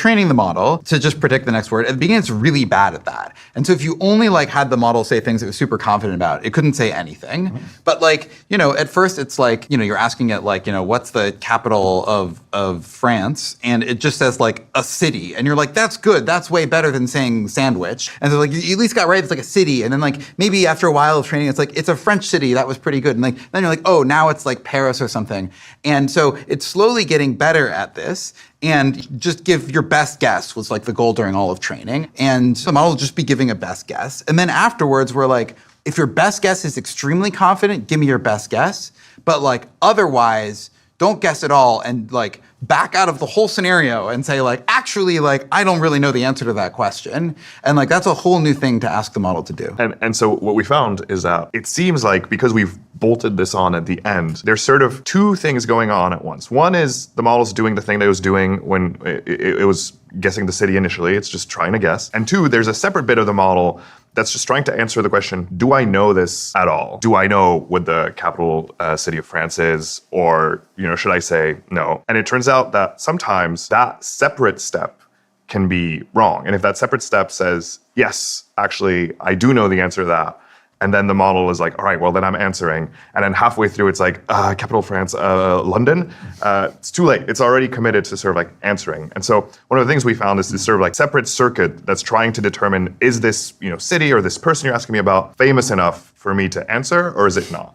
training the model to just predict the next word. At the beginning, it's really bad at that. And so if you only like had the model say things it was super confident about, it couldn't say anything. But like, you know, at first it's like, you know, you're asking it like, you know, what's the capital of France? And it just says like a city. And you're like, that's good. That's way better than saying sandwich. And so like, you at least got right, it's like a city. And then like, maybe after a while of training, it's like, it's a French city. That was pretty good. And like, then you're like, oh, now it's like Paris or something. And so it's slowly getting better at this. And just give your best guess was like the goal during all of training. And the model will just be giving a best guess. And then afterwards, we're like, if your best guess is extremely confident, give me your best guess. But like otherwise, don't guess at all and like back out of the whole scenario and say like, actually, like, I don't really know the answer to that question. And like, that's a whole new thing to ask the model to do. And so what we found is that it seems like because we've bolted this on at the end, there's sort of two things going on at once. One is the model's doing the thing that it was doing when it was guessing the city initially. It's just trying to guess. And two, there's a separate bit of the model that's just trying to answer the question, do I know this at all? Do I know what the capital city of France is? Or, you know, should I say no? And it turns out that sometimes that separate step can be wrong. And if that separate step says, yes, actually, I do know the answer to that, and then the model is like, all right, well, then I'm answering. And then halfway through, it's like, capital France, London. It's too late. It's already committed to sort of like answering. And so one of the things we found is this sort of like separate circuit that's trying to determine, is this, you know, city or this person you're asking me about famous enough for me to answer, or is it not?